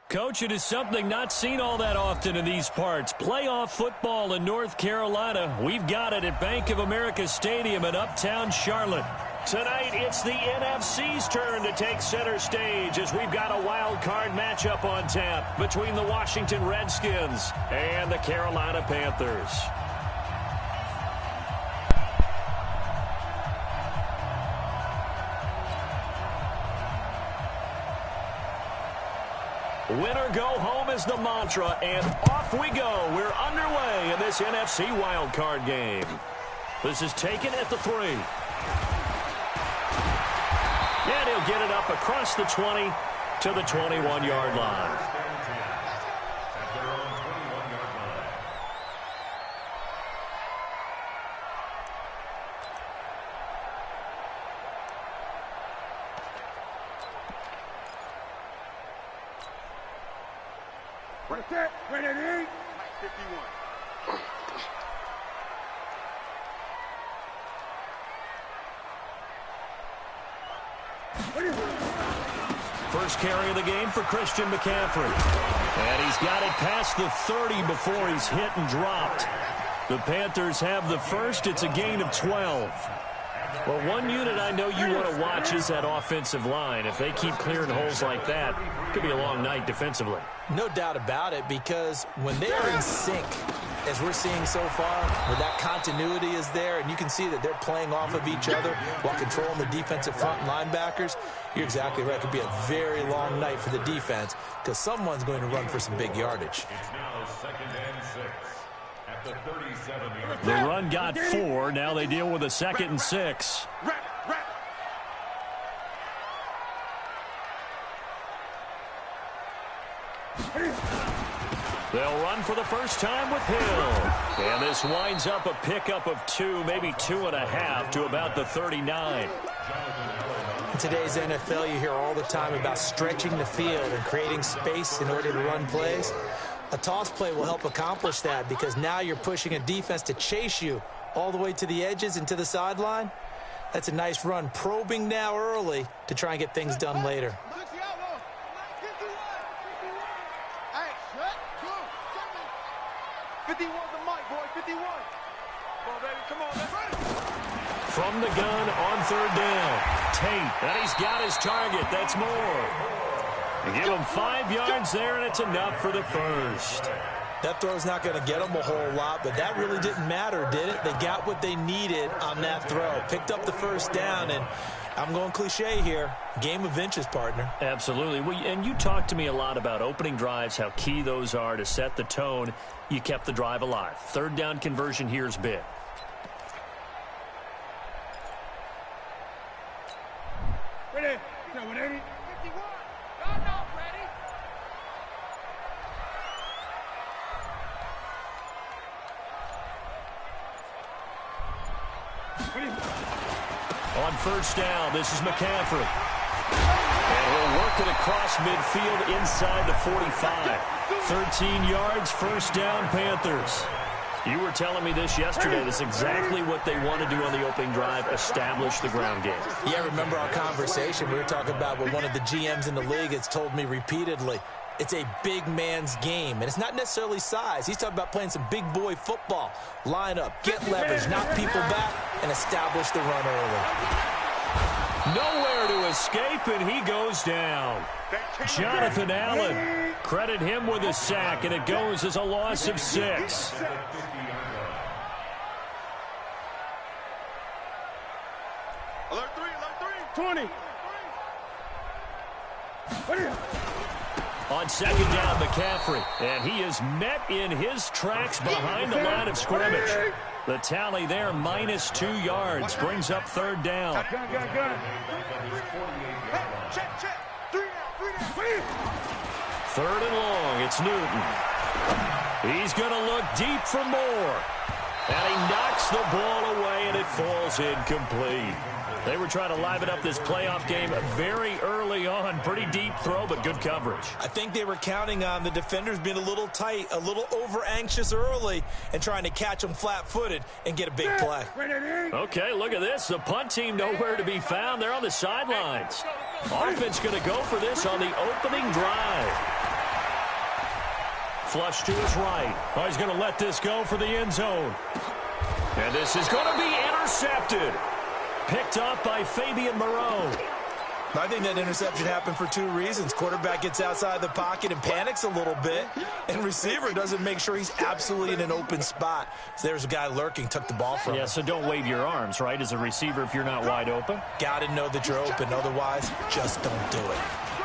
Coach, it is something not seen all that often in these parts. Playoff football in North Carolina. We've got it at Bank of America Stadium in Uptown Charlotte. Tonight, it's the NFC's turn to take center stage as we've got a wild card matchup on tap between the Washington Redskins and the Carolina Panthers. Winner go home is the mantra, and off we go. We're underway in this NFC wildcard game. This is taken at the 3. And he'll get it up across the 20 to the 21-yard line. Right there, right there, 51. First carry of the game for Christian McCaffrey. And he's got it past the 30 before he's hit and dropped. The Panthers have the first. It's a gain of 12. Well, one unit I know you want to watch is that offensive line. If they keep clearing holes like that, it could be a long night defensively. No doubt about it, because when they are in sync, as we're seeing so far, where that continuity is there, and you can see that they're playing off of each other while controlling the defensive front linebackers, you're exactly right. It could be a very long night for the defense because someone's going to run for some big yardage. It's now 2nd and 6 at the 37-yard line. The run got 4. Now they deal with a 2nd and 6. They'll run for the first time with Hill. And this winds up a pickup of 2, maybe 2.5 to about the 39. In today's NFL, you hear all the time about stretching the field and creating space in order to run plays. A toss play will help accomplish that because now you're pushing a defense to chase you all the way to the edges and to the sideline. That's a nice run, probing now early to try and get things done later. 51 the mic, boy. 51. Come on, baby. Come on, baby. From the gun on 3rd down. Tate, and he's got his target. That's more. Give him 5 yards there, and it's enough for the first. That throw's not going to get them a whole lot, but that really didn't matter, did it? They got what they needed on that throw. Picked up the first down, and I'm going cliche here. Game of inches, partner. Absolutely. Well, and you talked to me a lot about opening drives, how key those are to set the tone. You kept the drive alive. 3rd down conversion here is big. Ready? 180. 51. God, no, ready. On 1st down, this is McCaffrey. And he'll work it across midfield inside the 45. 13 yards, 1st down, Panthers. You were telling me this yesterday. That's exactly what they want to do on the opening drive, establish the ground game. Yeah, remember our conversation. We were talking about what one of the GMs in the league has told me repeatedly. It's a big man's game, and it's not necessarily size. He's talking about playing some big boy football. Line up, get leverage, knock people back, and establish the run early. Nowhere to escape, and he goes down. Jonathan Allen, credit him with a sack, and it goes as a loss of 6. Alert 3, 20. On 2nd down, McCaffrey, and he is met in his tracks behind the line of scrimmage. The tally there, minus 2 yards, brings up 3rd down. Gun. Check. 3 down. 3rd and long, it's Newton. He's going to look deep for more. And he knocks the ball away, and it falls incomplete. They were trying to liven up this playoff game very early on. Pretty deep throw, but good coverage. I think they were counting on the defenders being a little tight, a little over-anxious early, and trying to catch them flat-footed and get a big play. Okay, look at this. The punt team nowhere to be found. They're on the sidelines. Offense going to go for this on the opening drive. Flush to his right. Oh, he's going to let this go for the end zone. And this is going to be intercepted. Picked up by Fabian Moreau. I think that interception happened for two reasons. Quarterback gets outside the pocket and panics a little bit, and receiver doesn't make sure he's absolutely in an open spot. So there's a guy lurking, took the ball from him. Yeah, so don't wave your arms, right, as a receiver if you're not wide open. Got to know that you're open. Otherwise, just don't do it.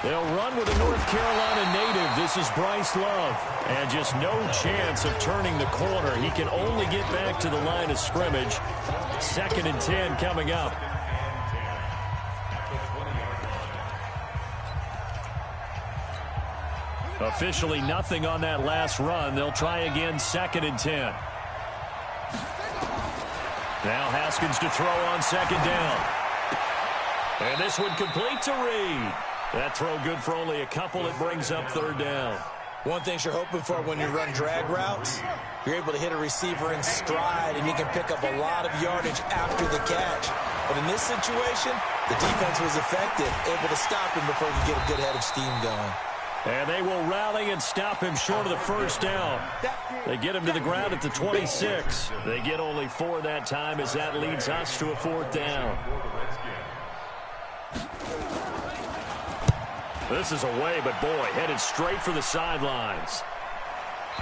They'll run with a North Carolina native. This is Bryce Love. And just no chance of turning the corner. He can only get back to the line of scrimmage. 2nd and 10 coming up. Officially nothing on that last run. They'll try again, 2nd and 10. Now Haskins to throw on 2nd down. And this one complete to Reed. That throw good for only a couple. It brings up 3rd down. One thing you're hoping for when you run drag routes, you're able to hit a receiver in stride, and you can pick up a lot of yardage after the catch. But in this situation, the defense was effective, able to stop him before he could get a good head of steam going. And they will rally and stop him short of the 1st down. They get him to the ground at the 26. They get only 4 that time as that leads us to a 4th down. This is away, but boy, headed straight for the sidelines.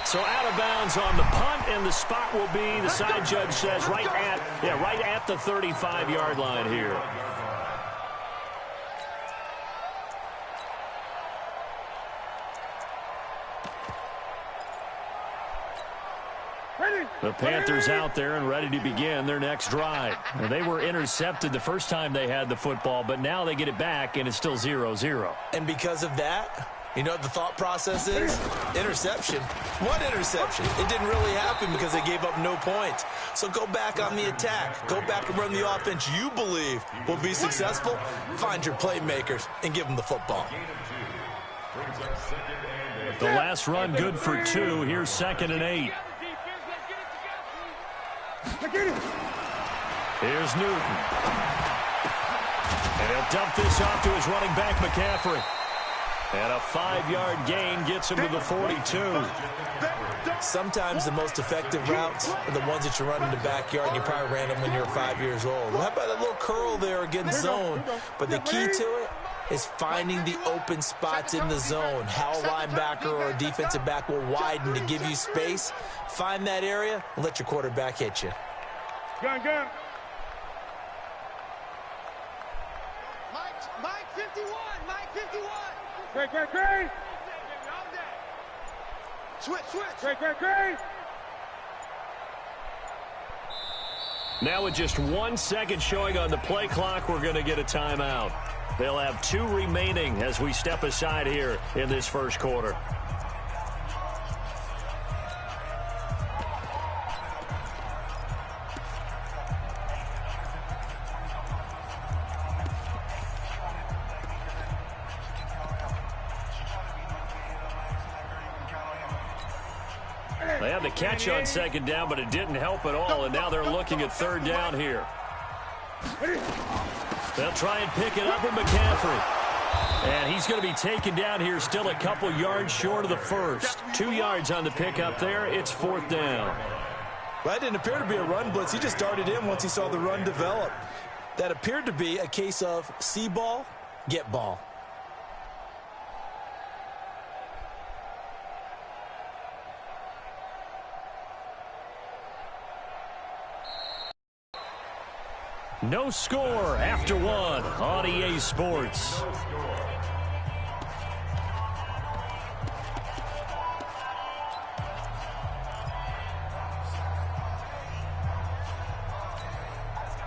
So out of bounds on the punt, and the spot will be, the side judge says, right at the 35-yard line here. The Panthers out there and ready to begin their next drive. They were intercepted the first time they had the football, but now they get it back, and it's still 0-0. And because of that, you know what the thought process is? Interception. What interception? It didn't really happen because they gave up no points. So go back on the attack. Go back and run the offense you believe will be successful. Find your playmakers and give them the football. The last run good for 2. Here's 2nd and 8. Here's Newton. And he'll dump this off to his running back, McCaffrey. And a 5-yard gain gets him to the 42. Sometimes the most effective routes are the ones that you run in the backyard, and you probably ran them when you were 5 years old. Well, how about a little curl there against zone? But the key to it is finding the open spots in the zone. How a linebacker or a defensive back will widen to give you space. Find that area and let your quarterback hit you. Gun. Mike 51. Mike 51. Great. Switch. Great. Now with just 1 second showing on the play clock, we're going to get a timeout. They'll have 2 remaining as we step aside here in this first quarter. They had the catch on 2nd down, but it didn't help at all, and now they're looking at 3rd down here. They'll try and pick it up with McCaffrey. And he's going to be taken down here, still a couple yards short of the first. 2 yards on the pickup there. It's 4th down. Well, that didn't appear to be a run blitz. He just darted in once he saw the run develop. That appeared to be a case of see ball, get ball. No score after 1 on EA Sports.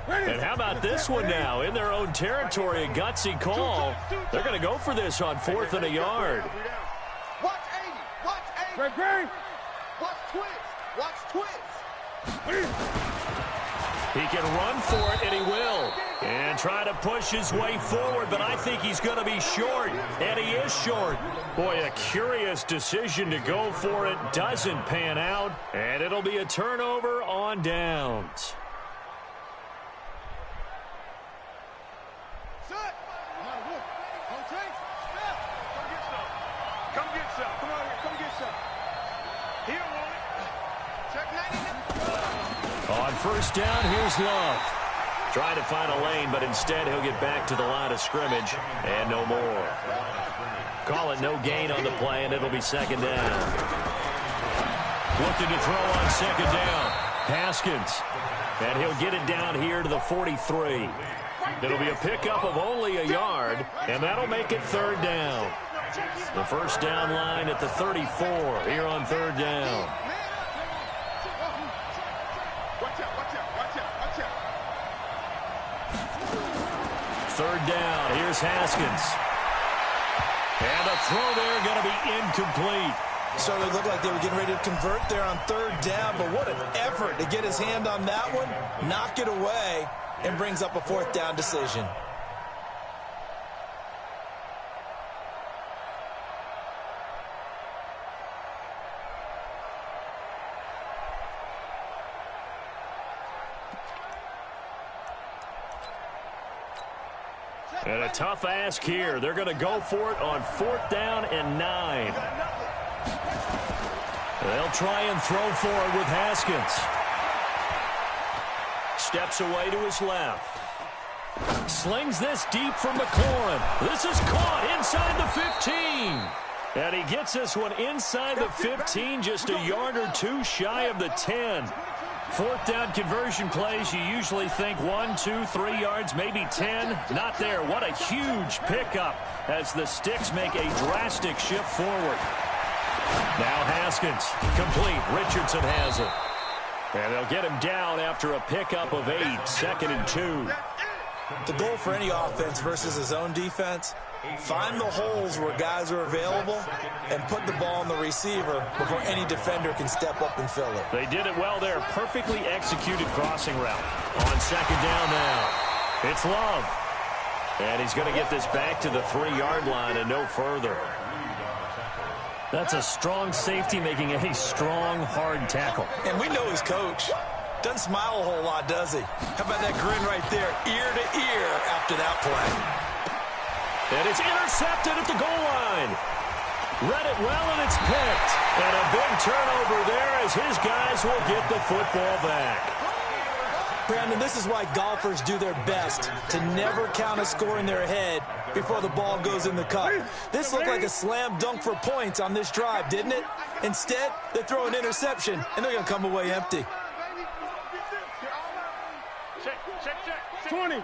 And how about this one now? In their own territory, a gutsy call. They're going to go for this on 4th and a yard. Watch 80. Great. Watch twist. He can run for it, and he will. And try to push his way forward, but I think he's going to be short. And he is short. Boy, a curious decision to go for it. Doesn't pan out. And it'll be a turnover on downs. Come get some. Come on here. Come get some. On first down, here's Love. Trying to find a lane, but instead he'll get back to the line of scrimmage and no more. Call it no gain on the play, and it'll be second down. Looking to throw on second down. Haskins. And he'll get it down here to the 43. It'll be a pickup of only a yard, and that'll make it third down. The first down line at the 34 here on third down. Third down, here's Haskins. And a throw there going to be incomplete. Certainly looked like they were getting ready to convert there on third down, but what an effort to get his hand on that one, knock it away, and brings up a fourth down decision. And a tough ask here. They're going to go for it on fourth down and 9. They'll try and throw for it with Haskins. Steps away to his left. Slings this deep for McLaurin. This is caught inside the 15. And he gets this one inside the 15, just a yard or two shy of the 10. Fourth down conversion plays, you usually think 1, 2, 3 yards, maybe 10. Not there. What a huge pickup as the Sticks make a drastic shift forward. Now Haskins, complete. Richardson has it. And they'll get him down after a pickup of 8, second and 2. The goal for any offense versus his own defense, find the holes where guys are available and put the ball on the receiver before any defender can step up and fill it. They did it well there. Perfectly executed crossing route. On second down now, it's Love. And he's going to get this back to the 3-yard line and no further. That's a strong safety making a strong, hard tackle. And we know his coach. Doesn't smile a whole lot, does he? How about that grin right there, ear to ear after that play? And it's intercepted at the goal line. Read it well, and it's picked. And a big turnover there as his guys will get the football back. Brandon, this is why golfers do their best to never count a score in their head before the ball goes in the cup. This looked like a slam dunk for points on this drive, didn't it? Instead, they throw an interception, and they're going to come away empty. 20.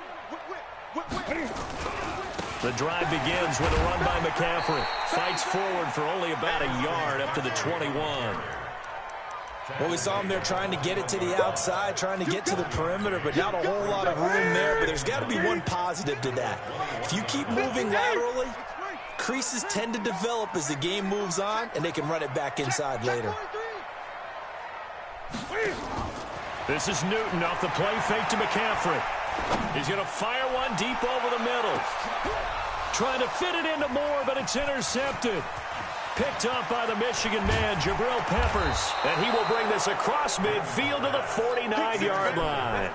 The drive begins with a run by McCaffrey. Fights forward for only about a yard up to the 21. Well, we saw him there trying to get it to the outside, trying to get to the perimeter, but not a whole lot of room there. But there's got to be one positive to that. If you keep moving laterally, creases tend to develop as the game moves on, and they can run it back inside later. This is Newton off the play fake to McCaffrey. He's going to fire one deep over the middle. Trying to fit it into Moore, but it's intercepted. Picked up by the Michigan man, Jabril Peppers. And he will bring this across midfield to the 49-yard line.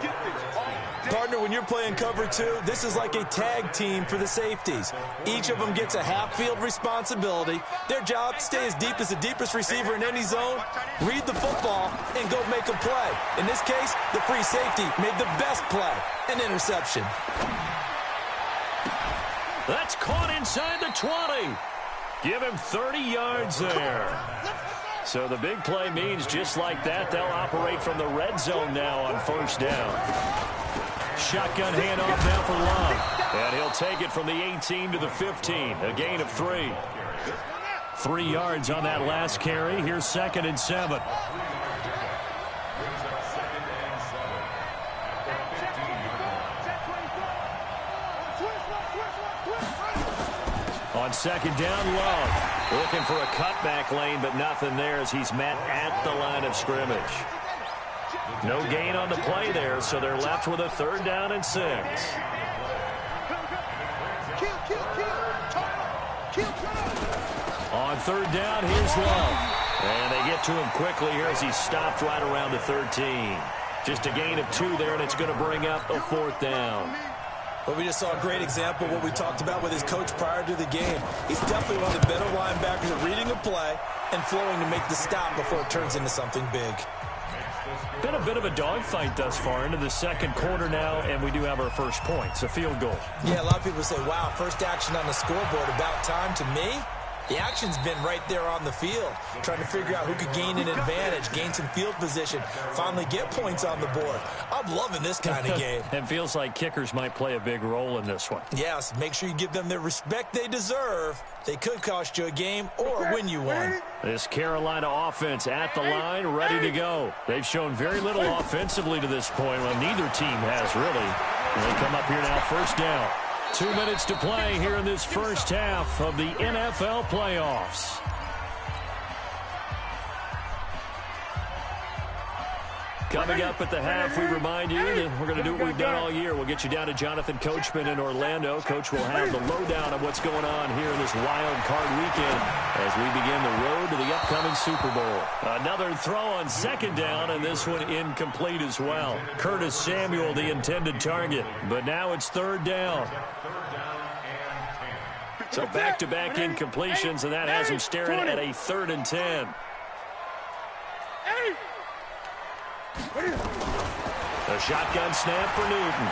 Partner, when you're playing cover 2, this is like a tag team for the safeties. Each of them gets a half-field responsibility. Their job, stay as deep as the deepest receiver in any zone, read the football, and go make a play. In this case, the free safety made the best play, an interception. That's caught inside the 20. Give him 30 yards there. So the big play means just like that, they'll operate from the red zone now on first down. Shotgun handoff now for Love. And he'll take it from the 18 to the 15, a gain of 3. 3 yards on that last carry. Here's second and 7. On second down, Love. Looking for a cutback lane, but nothing there as he's met at the line of scrimmage. No gain on the play there, so they're left with a third down and 6. On third down, here's Love. And they get to him quickly here as he's stopped right around the 13. Just a gain of 2 there, and it's going to bring up a fourth down. But we just saw a great example of what we talked about with his coach prior to the game. He's definitely one of the better linebackers at reading a play and flowing to make the stop before it turns into something big. Been a bit of a dogfight thus far into the second quarter now, and we do have our first points, a field goal. Yeah, a lot of people say, wow, first action on the scoreboard, about time. To me, the action's been right there on the field, trying to figure out who could gain an advantage, gain some field position, finally get points on the board. I'm loving this kind of game. It feels like kickers might play a big role in this one. Yes, make sure you give them the respect they deserve. They could cost you a game or win you one. This Carolina offense at the line, ready to go. They've shown very little offensively to this point. Well, neither team has really. And they come up here now, first down. 2 minutes to play here in this first half of the NFL playoffs. Coming up at the half, we remind you that we're going to do what we've done all year. We'll get you down to Jonathan Coachman in Orlando. Coach will have the lowdown of what's going on here in this wild card weekend as we begin the road to the upcoming Super Bowl. Another throw on second down, and this one incomplete as well. Curtis Samuel, the intended target, but now it's third down. So back-to-back incompletions, and that has him staring at a 3rd and 10. A shotgun snap for Newton.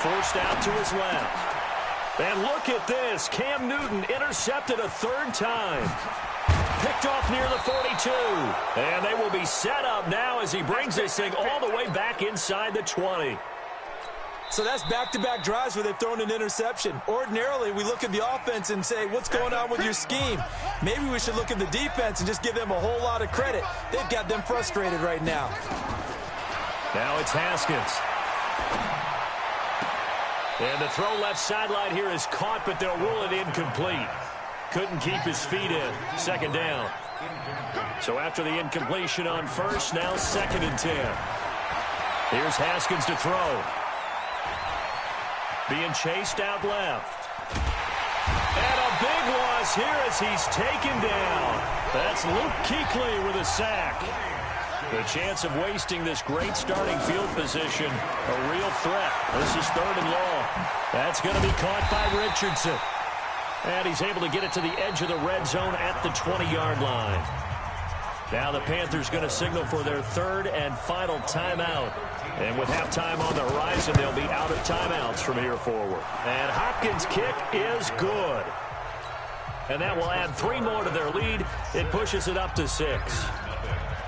Forced out to his left. And look at this. Cam Newton intercepted a 3rd time. Picked off near the 42. And they will be set up now as he brings this thing all the way back inside the 20. So that's back-to-back drives where they've thrown an interception. Ordinarily, we look at the offense and say, what's going on with your scheme? Maybe we should look at the defense and just give them a whole lot of credit. They've got them frustrated right now. Now it's Haskins. And the throw left sideline here is caught, but they'll rule it incomplete. Couldn't keep his feet in. Second down. So after the incompletion on first, now 2nd and 10. Here's Haskins to throw. Being chased out left. And a big loss here as he's taken down. That's Luke Kuechly with a sack. The chance of wasting this great starting field position, a real threat. This is 3rd and long. That's going to be caught by Richardson. And he's able to get it to the edge of the red zone at the 20-yard line. Now the Panthers going to signal for their 3rd and final timeout. And with halftime on the horizon, they'll be out of timeouts from here forward. And Hopkins' kick is good. And that will add 3 more to their lead. It pushes it up to 6.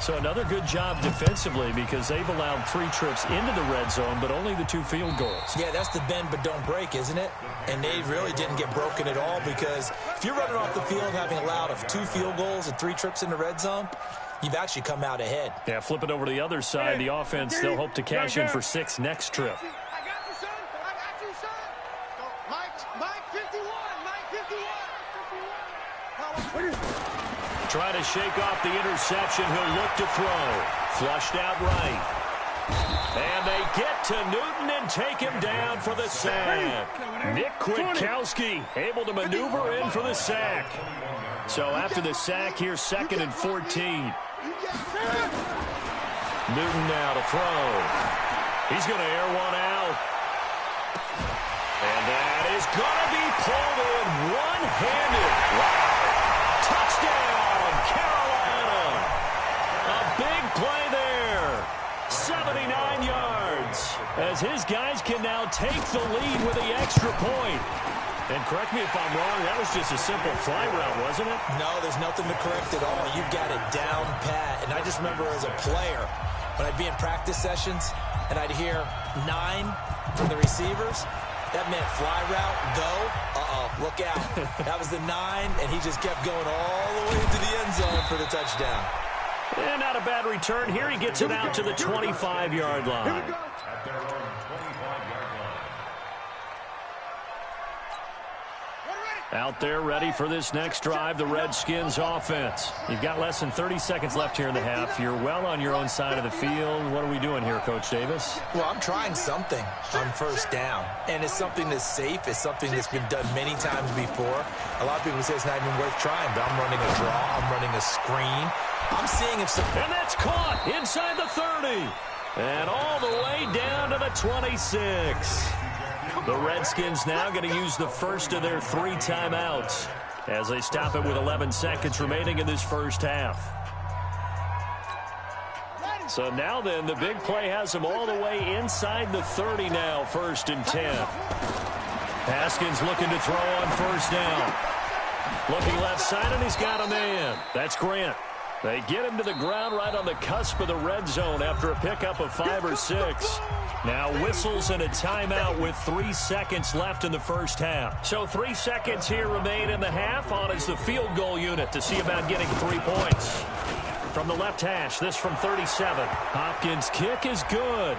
So another good job defensively because they've allowed 3 trips into the red zone, but only the 2 field goals. Yeah, that's the bend but don't break, isn't it? And they really didn't get broken at all because if you're running off the field having allowed 2 field goals and 3 trips in the red zone, you've actually come out ahead. Yeah, flip it over to the other side. The offense, they'll hope to cash in for 6 next trip. I got you, son. I got you, son. Mike 51. Mike 51. Trying to shake off the interception. He'll look to throw. Flushed out right. And they get to Newton and take him down for the sack. Nick Kwiatkowski able to maneuver in for the sack. So after the sack, here's 2nd and 14. Newton now to throw. He's going to air one out. And that is going to be pulled in one-handed. Wow. Touchdown, Carolina. A big play there. 79 yards. As his guys can now take the lead with the extra point. And correct me if I'm wrong, that was just a simple fly route, wasn't it? No, there's nothing to correct at all. You've got it down pat. And I just remember as a player, when I'd be in practice sessions and I'd hear 9 from the receivers, that meant fly route, go, look out. That was the 9, and he just kept going all the way into the end zone for the touchdown. And not a bad return. Here he gets it out to the 25-yard line. Out there ready for this next drive, the Redskins offense. You've got less than 30 seconds left here in the half. You're well on your own side of the field. What are we doing here, Coach Davis? Well, I'm trying something on first down. And it's something that's safe. It's something that's been done many times before. A lot of people say it's not even worth trying, but I'm running a draw. I'm running a screen. I'm seeing if some... And that's caught inside the 30. And all the way down to the 26. The Redskins now going to use the first of their 3 timeouts as they stop it with 11 seconds remaining in this first half. So now then, the big play has him all the way inside the 30 now, 1st and 10. Haskins looking to throw on 1st down. Looking left side, and he's got a man. That's Grant. They get him to the ground right on the cusp of the red zone after a pickup of 5 or 6. Now whistles and a timeout with 3 seconds left in the first half. So 3 seconds here remain in the half. On is the field goal unit to see about getting 3 points. From the left hash, this from 37. Hopkins' kick is good.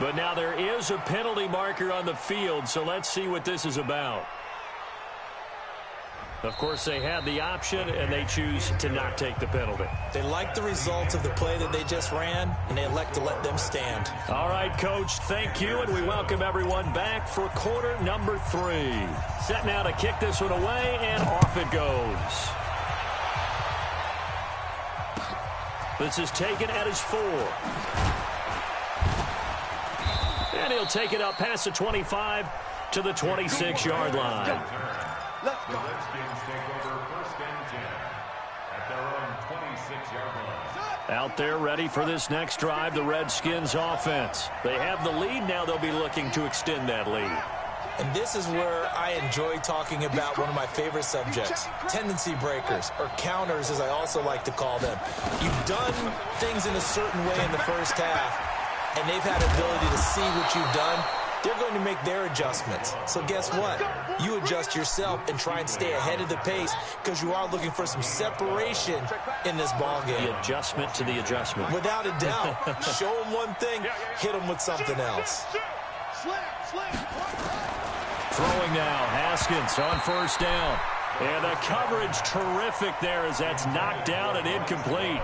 But now there is a penalty marker on the field, so let's see what this is about. Of course, they had the option, and they choose to not take the penalty. They like the results of the play that they just ran, and they elect to let them stand. All right, Coach, thank you, and we welcome everyone back for quarter number 3. Set now to kick this one away, and off it goes. This is taken at his 4. And he'll take it up past the 25 to the 26-yard line. The Redskins take over 1st and 10 at their own 26-yard line. Out there ready for this next drive, the Redskins offense. They have the lead. Now they'll be looking to extend that lead. And this is where I enjoy talking about one of my favorite subjects, tendency breakers, or counters as I also like to call them. You've done things in a certain way in the first half, and they've had ability to see what you've done. They're going to make their adjustments. So guess what? You adjust yourself and try and stay ahead of the pace because you are looking for some separation in this ball game. The adjustment to the adjustment. Without a doubt. Show them one thing, hit them with something else. Throwing now, Haskins on 1st down. And the coverage terrific there as that's knocked down and incomplete.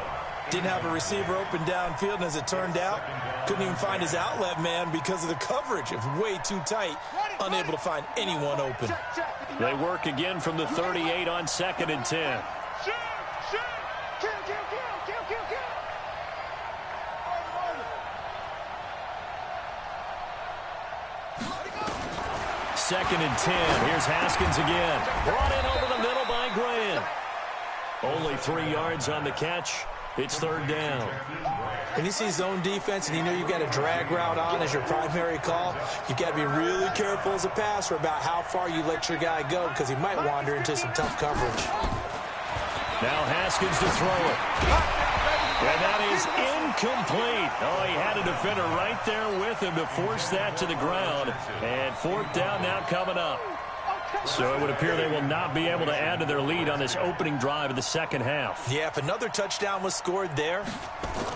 Didn't have a receiver open downfield, and as it turned out, couldn't even find his outlet man because of the coverage. It was way too tight, unable to find anyone open. They work again from the 38 on 2nd and 10. Second and 10. Here's Haskins again. Brought in over the middle by Grant. Only 3 yards on the catch. It's 3rd down. When you see zone defense and you know you've got a drag route on as your primary call, you've got to be really careful as a passer about how far you let your guy go because he might wander into some tough coverage. Now Haskins to throw it. And that is incomplete. Oh, he had a defender right there with him to force that to the ground. And 4th down now coming up. So it would appear they will not be able to add to their lead on this opening drive of the second half. Yeah, if another touchdown was scored there,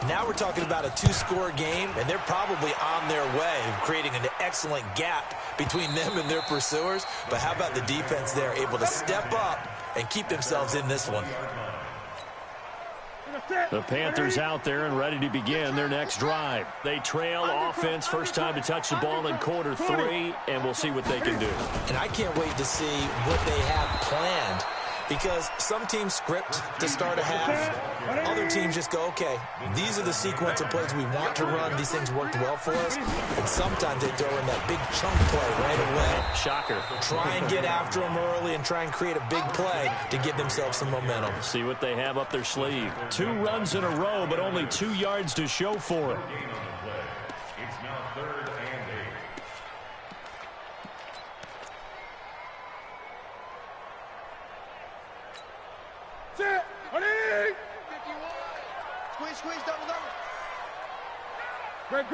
now we're talking about a 2-score game, and they're probably on their way of creating an excellent gap between them and their pursuers. But how about the defense there, able to step up and keep themselves in this one? The Panthers out there and ready to begin their next drive. They trail offense, first time to touch the ball in quarter 3, and we'll see what they can do. And I can't wait to see what they have planned because some teams script to start a half. Other teams just go, okay, these are the sequence of plays we want to run. These things worked well for us. And sometimes they throw in that big chunk play right away. Shocker. Try and get after them early and try and create a big play to give themselves some momentum. See what they have up their sleeve. 2 runs in a row, but only 2 yards to show for it. It's now 3rd and 8. Sit. Ready. 51. Squeeze, double. Great.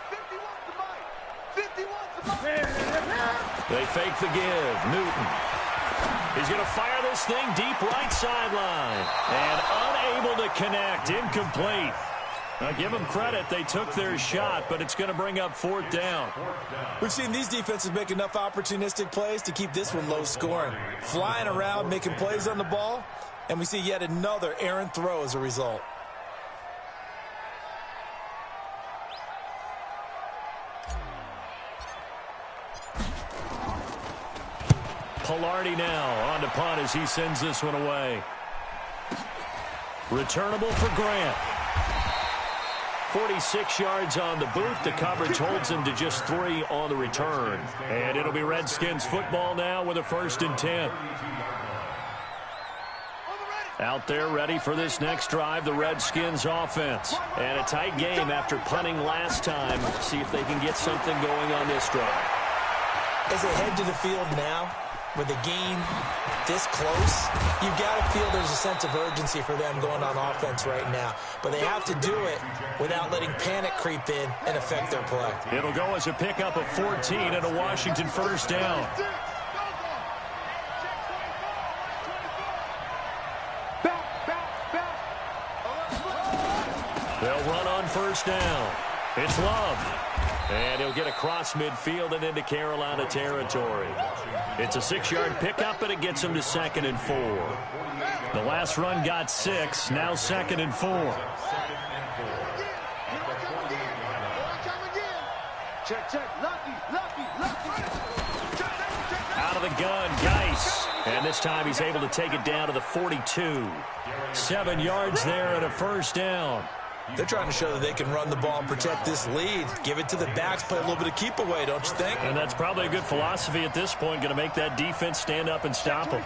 51's the mic. 51's the mic. They fake the give. Newton. He's going to fire this thing deep right sideline. And unable to connect. Incomplete. Now, give them credit. They took their shot, but it's going to bring up 4th down. We've seen these defenses make enough opportunistic plays to keep this one low scoring. Flying around, making plays on the ball, and we see yet another errant throw as a result. Pilardi now on to punt as he sends this one away. Returnable for Grant. 46 yards on the boot. The coverage holds him to just 3 on the return. And it'll be Redskins football now with a 1st and 10. Out there ready for this next drive, the Redskins offense. And a tight game after punting last time. See if they can get something going on this drive. As they head to the field now, with the game this close, you've got to feel there's a sense of urgency for them going on offense right now. But they have to do it without letting panic creep in and affect their play. It'll go as a pickup of 14 and a Washington first down. They'll run on first down. It's Love. And he'll get across midfield and into Carolina territory. It's a 6-yard pickup, and it gets him to 2nd and 4. The last run got 6, now 2nd and 4. Out of the gun, Geis. And this time he's able to take it down to the 42. 7 yards there and a first down. They're trying to show that they can run the ball and protect this lead. Give it to the backs, play a little bit of keep away, don't you think? And that's probably a good philosophy at this point, going to make that defense stand up and stop them.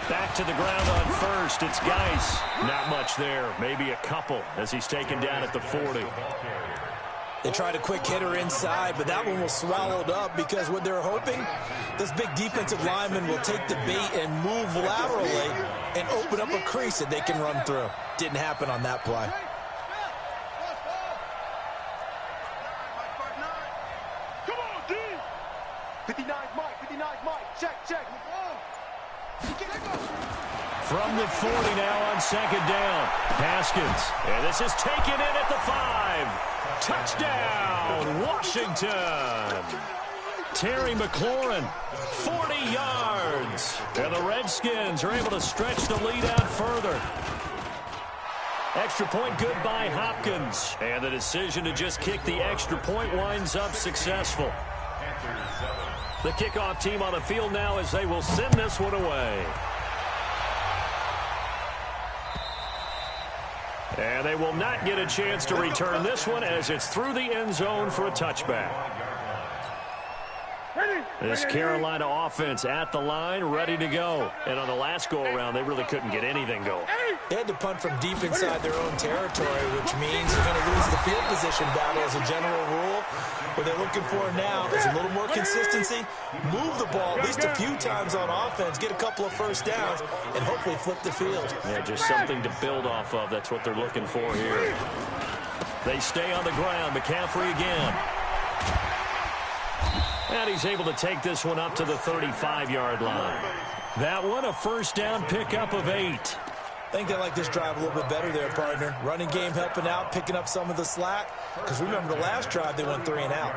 Back to the ground on first. It's Geis. Not much there. Maybe a couple as he's taken down at the 40. They tried a quick hitter inside, but that one was swallowed up because what they're hoping, this big defensive lineman will take the bait and move laterally and open up a crease that they can run through. Didn't happen on that play. Come on, D! 59 Mike, check. From the 40 now on 2nd down. Haskins. And this is taken in at the 5. Touchdown, Washington. Terry McLaurin, 40 yards. And the Redskins are able to stretch the lead out further. Extra point good by Hopkins. And the decision to just kick the extra point winds up successful. The kickoff team on the field now as they will send this one away. And they will not get a chance to return this one as it's through the end zone for a touchback. This Carolina offense at the line, ready to go. And on the last go-around, they really couldn't get anything going. They had to punt from deep inside their own territory, which means you're going to lose the field position battle as a general rule. What they're looking for now is a little more consistency, move the ball at least a few times on offense, get a couple of first downs, and hopefully flip the field. Yeah, just something to build off of. That's what they're looking for here. They stay on the ground. McCaffrey again. And he's able to take this one up to the 35-yard line. That one, a first down pickup of 8. I think they like this drive a little bit better there, partner. Running game helping out, picking up some of the slack. Because remember, the last drive, they went 3 and out.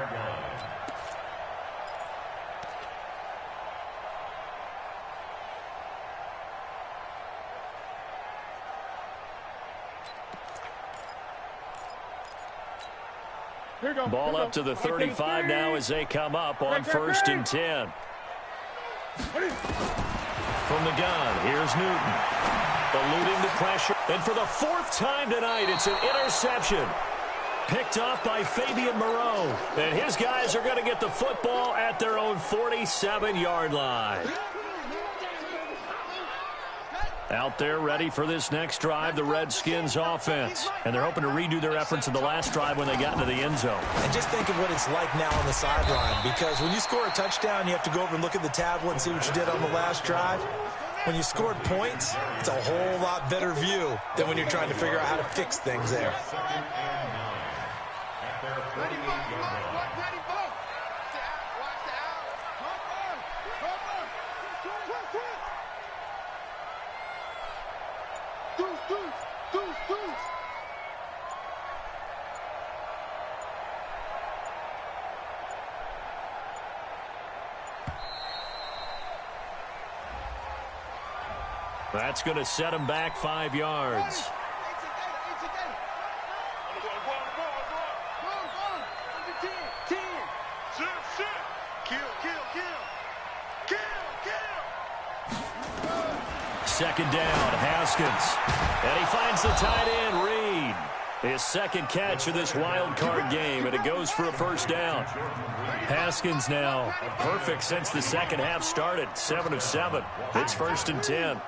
Ball up to the 35 now as they come up on 1st and 10. From the gun, here's Newton. Eluding the pressure. And for the 4th time tonight, it's an interception. Picked off by Fabian Moreau. And his guys are going to get the football at their own 47-yard line. Out there ready for this next drive, the Redskins offense. And they're hoping to redo their efforts in the last drive when they got into the end zone. And just think of what it's like now on the sideline. Because when you score a touchdown, you have to go over and look at the tablet and see what you did on the last drive. When you scored points, it's a whole lot better view than when you're trying to figure out how to fix things there. That's going to set him back 5 yards. Second down, Haskins. And he finds the tight end, Reed. His second catch of this wild card game, and it goes for a first down. Haskins now perfect since the second half started. 7 of 7. It's 1st and 10.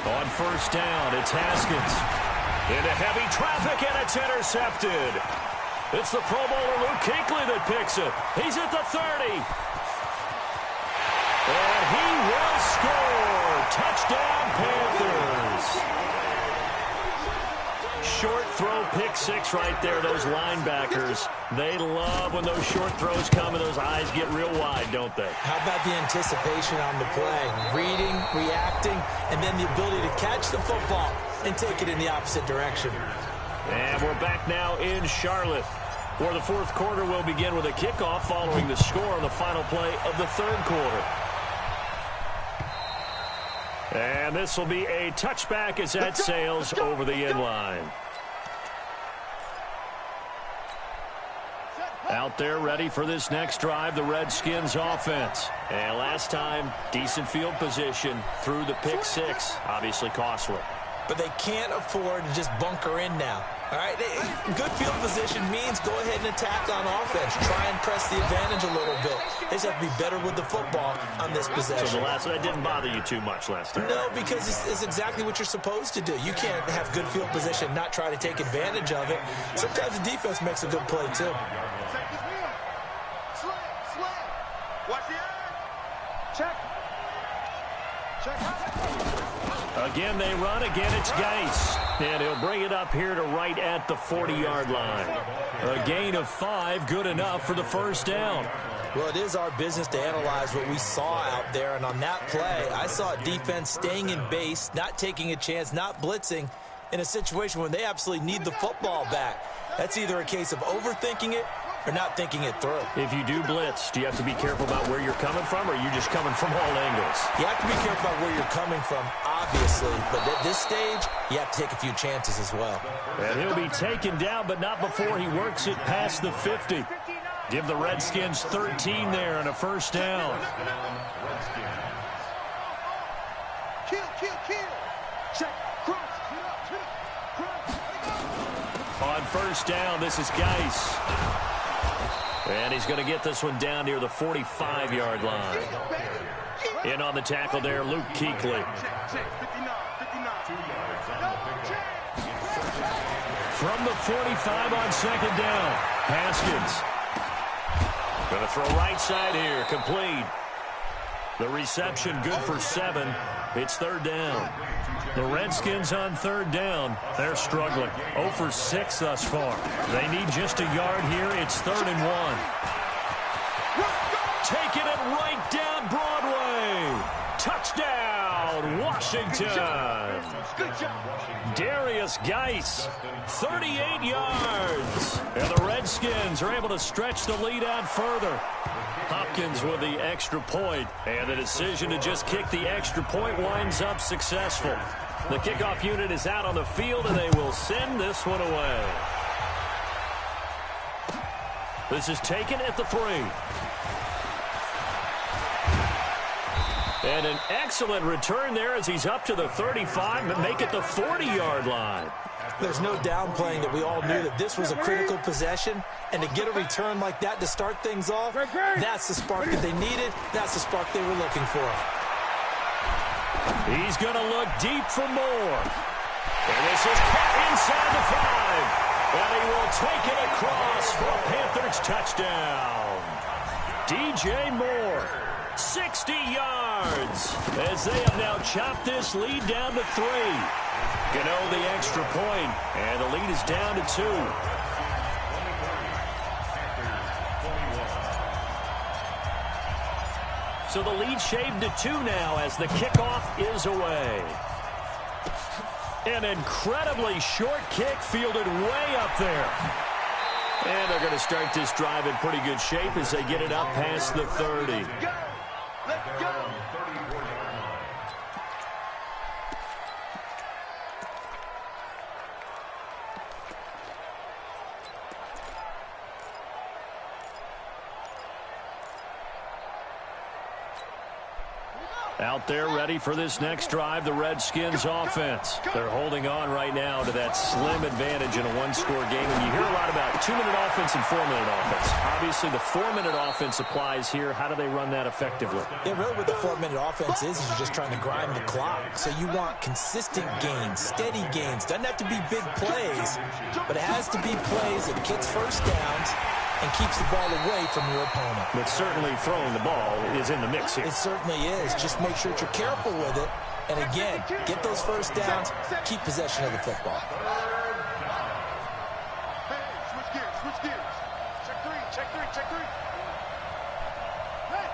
On first down, it's Haskins. Into heavy traffic, and it's intercepted. It's the Pro Bowler Luke Kuechly that picks it. He's at the 30. And he will score. Touchdown, Panthers. Short throw, pick six right there. Those linebackers, they love when those short throws come and those eyes get real wide, don't they? How about the anticipation on the play? Reading, reacting, and then the ability to catch the football and take it in the opposite direction. And we're back now in Charlotte, where the fourth quarter will begin with a kickoff following the score on the final play of the third quarter. And this will be a touchback as that sails over the end line. Out there ready for this next drive, the Redskins offense. And last time, decent field position through the pick six. Obviously costly. But they can't afford to just bunker in now. All right, good field position means go ahead and attack on offense. Try and press the advantage a little bit. They just have to be better with the football on this possession. So that didn't bother you too much last time? No, because it's exactly what you're supposed to do. You can't have good field position, not try to take advantage of it. Sometimes the defense makes a good play, too. Watch the eye. Check. Again, they run. Again, it's Geis. And he'll bring it up here to right at the 40-yard line. A gain of 5, good enough for the first down. Well, it is our business to analyze what we saw out there. And on that play, I saw defense staying in base, not taking a chance, not blitzing in a situation when they absolutely need the football back. That's either a case of overthinking it or not thinking it through. If you do blitz, do you have to be careful about where you're coming from, or are you just coming from all angles? You have to be careful about where you're coming from, obviously. But at this stage, you have to take a few chances as well. And he'll be taken down, but not before he works it past the 50. Give the Redskins 13 there and a first down. Kill. Check. Cross. On first down, this is Geis. And he's going to get this one down near the 45-yard line. In on the tackle there, Luke Kuechly. From the 45 on second down, Haskins. Going to throw right side here, complete. The reception good for 7. It's third down. The Redskins on third down, they're struggling. 0 for 6 thus far. They need just a yard here. It's 3rd and 1. Taking it right down Broadway. Touchdown, Washington. Darius Geis, 38 yards. And the Redskins are able to stretch the lead out further. Hopkins with the extra point, and the decision to just kick the extra point winds up successful. The kickoff unit is out on the field, and they will send this one away. This is taken at the 3. And an excellent return there as he's up to the 35 and make it the 40-yard line. There's no downplaying that we all knew that this was a critical possession, and to get a return like that to start things off, that's the spark that they needed. That's the spark they were looking for. He's going to look deep for more. And this is caught inside the 5. And he will take it across for a Panthers touchdown. DJ Moore, 60 yards, as they have now chopped this lead down to 3. Gano the extra point, and the lead is down to 2. So the lead shaved to 2 now as the kickoff is away. An incredibly short kick fielded way up there. And they're going to start this drive in pretty good shape as they get it up past the 30. Let's go. Out there ready for this next drive, the Redskins offense. They're holding on right now to that slim advantage in a one-score game. And you hear a lot about 2-minute offense and 4-minute offense. Obviously, the 4-minute offense applies here. How do they run that effectively? Yeah, really what the 4-minute offense is you're just trying to grind the clock. So you want consistent gains, steady gains. Doesn't have to be big plays, but it has to be plays that gets first downs and keeps the ball away from your opponent. But certainly throwing the ball is in the mix here. It certainly is. Just make sure that you're careful with it. And again, get those first downs, keep possession of the football. Hey, switch gears, switch gears. Check three, check three, check three. Hey.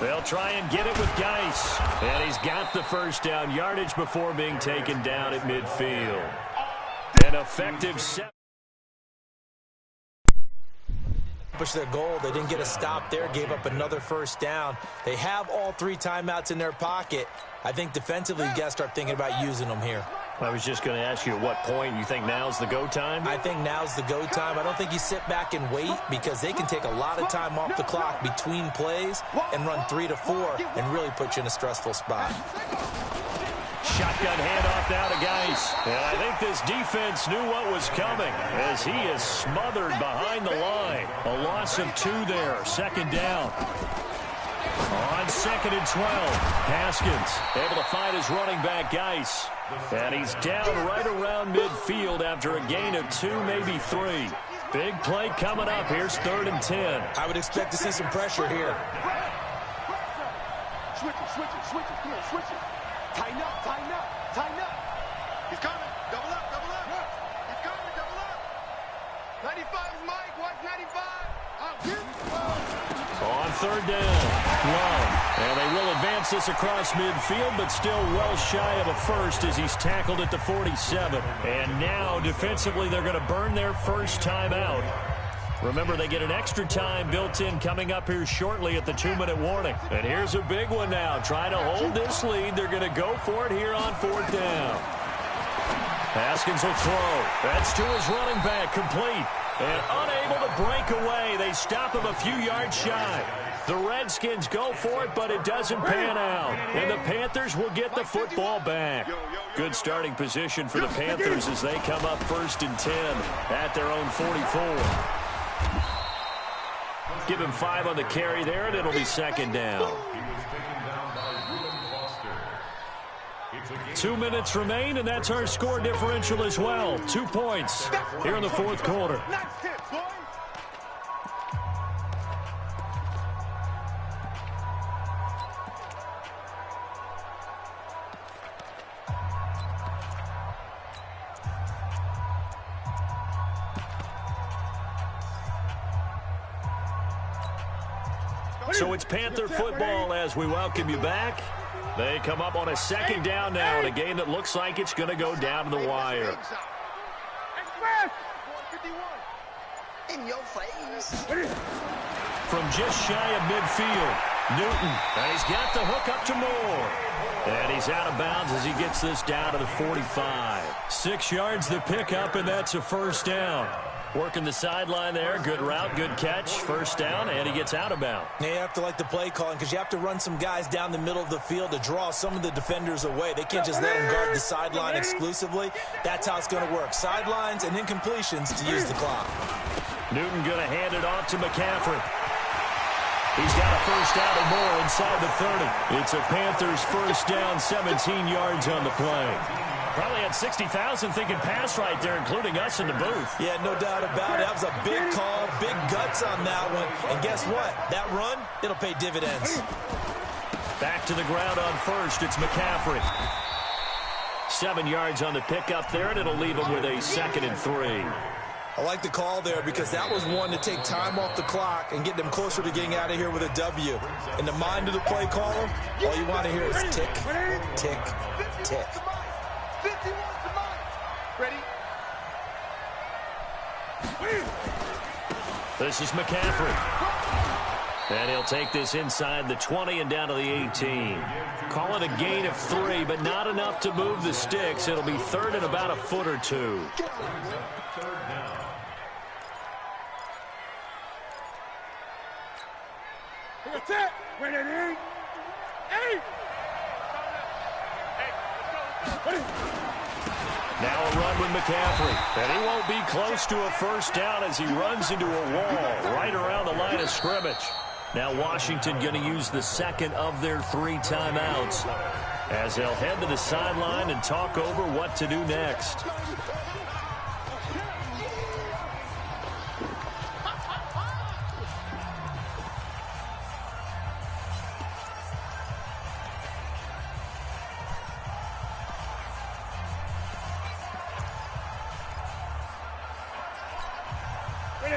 They'll try and get it with Geis. And he's got the first down yardage before being taken down at midfield. An effective set. Push their goal. They didn't get a stop there, gave up another first down. They have all 3 timeouts in their pocket. I think defensively you got to start thinking about using them here. I was just going to ask you at what point you think now's the go time? I think now's the go time. I don't think you sit back and wait because they can take a lot of time off the clock between plays and run 3 to 4 and really put you in a stressful spot. Shotgun handoff now to Geis. And I think this defense knew what was coming as he is smothered behind the line. A loss of 2 there. Second down. On 2nd and 12. Haskins able to find his running back, Geis. And he's down right around midfield after a gain of 2, maybe 3. Big play coming up. Here's 3rd and 10. I would expect to see some pressure here. Switch it, switch it, switch it. Come on, switch it. Tighten up, tighten up, tighten up. He's coming. Double up, double up. He's coming, double up. 95 is Mike. Watch 95. Out here. On 3rd down, Love. And they will advance this across midfield, but still well shy of a first as he's tackled at the 47. And now, defensively, they're going to burn their first time out. Remember, they get an extra time built in coming up here shortly at the 2-minute warning. And here's a big one now. Trying to hold this lead. They're going to go for it here on 4th down. Haskins will throw. That's to his running back. Complete. And unable to break away. They stop him a few yards shy. The Redskins go for it, but it doesn't pan out. And the Panthers will get the football back. Good starting position for the Panthers as they come up 1st and 10 at their own 44. Give him 5 on the carry there, and it'll be 2nd down. 2 minutes remain, and that's our score differential as well. 2 points here in the 4th quarter. So it's Panther football as we welcome you back. They come up on a 2nd down now in a game that looks like it's going to go down to the wire. In your face. From just shy of midfield, Newton. And he's got the hook up to Moore. And he's out of bounds as he gets this down to the 45. 6 yards the pickup, and that's a first down. Working the sideline there. Good route, good catch. First down, and he gets out of bounds. Now you have to like the play calling because you have to run some guys down the middle of the field to draw some of the defenders away. They can't just let them guard the sideline exclusively. That's how it's going to work. Sidelines and incompletions to use the clock. Newton going to hand it off to McCaffrey. He's got a first down and more inside the 30. It's a Panthers first down, 17 yards on the play. Probably had 60,000 thinking pass right there, including us in the booth. Yeah, no doubt about it. That was a big call, big guts on that one. And guess what? That run, it'll pay dividends. Back to the ground on first. It's McCaffrey. 7 yards on the pickup there, and it'll leave him with a 2nd and 3. I like the call there because that was one to take time off the clock and get them closer to getting out of here with a W. In the mind of the play caller, all you want to hear is tick, tick, tick. 51 to Mike. Ready? This is McCaffrey. And he'll take this inside the 20 and down to the 18. Call it a gain of 3, but not enough to move the sticks. It'll be 3rd and about a foot or 2. That's it. Win it, eight. Now a run with McCaffrey, and he won't be close to a first down as he runs into a wall right around the line of scrimmage. Now Washington going to use the second of their 3 timeouts as they'll head to the sideline and talk over what to do next.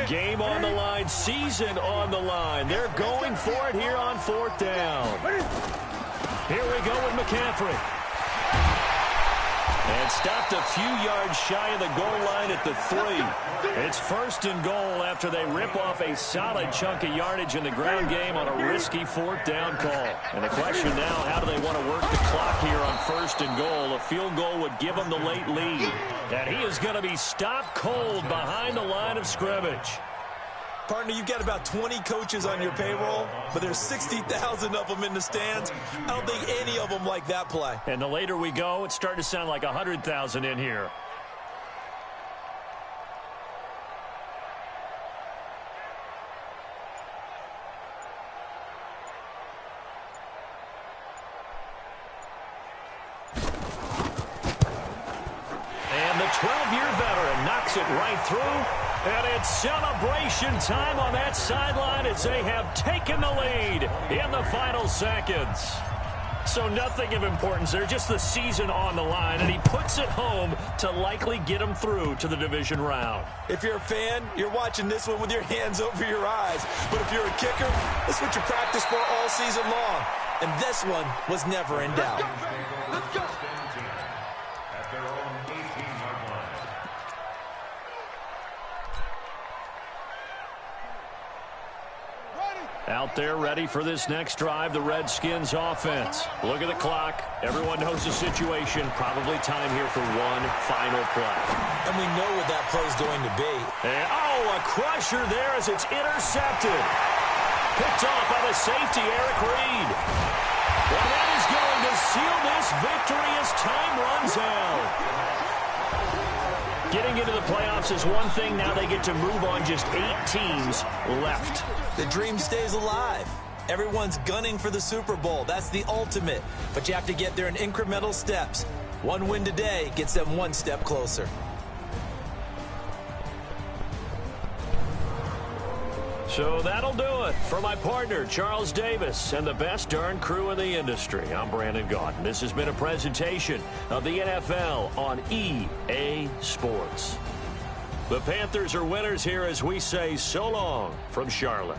Game on the line, season on the line. They're going for it here on 4th down. Here we go with McCaffrey. And stopped a few yards shy of the goal line at the 3. It's 1st and goal after they rip off a solid chunk of yardage in the ground game on a risky 4th down call. And the question now, how do they want to work the clock here on 1st and goal? A field goal would give them the late lead. And he is going to be stopped cold behind the line of scrimmage. Partner, you've got about 20 coaches on your payroll, but there's 60,000 of them in the stands. I don't think any of them like that play. And the later we go, it's starting to sound like 100,000 in here. And the 12-year veteran knocks it right through. And it's celebration time on that sideline as they have taken the lead in the final seconds. So nothing of importance there, just the season on the line, and he puts it home to likely get them through to the division round. If you're a fan, you're watching this one with your hands over your eyes. But if you're a kicker, that's what you practice for all season long. And this one was never in doubt. Let's go. At their own 18-yard line. Out there ready for this next drive, the Redskins offense. Look at the clock. Everyone knows the situation. Probably time here for one final play. And we know what that play is going to be. And, a crusher there as it's intercepted. Picked off by the safety, Eric Reed. Well, that is going to seal this victory as time runs out. Getting into the playoffs is one thing. Now they get to move on. Just 8 teams left. The dream stays alive. Everyone's gunning for the Super Bowl. That's the ultimate. But you have to get there in incremental steps. One win today gets them one step closer. So that'll do it for my partner, Charles Davis, and the best darn crew in the industry. I'm Brandon Gaudin. This has been a presentation of the NFL on EA Sports. The Panthers are winners here as we say so long from Charlotte.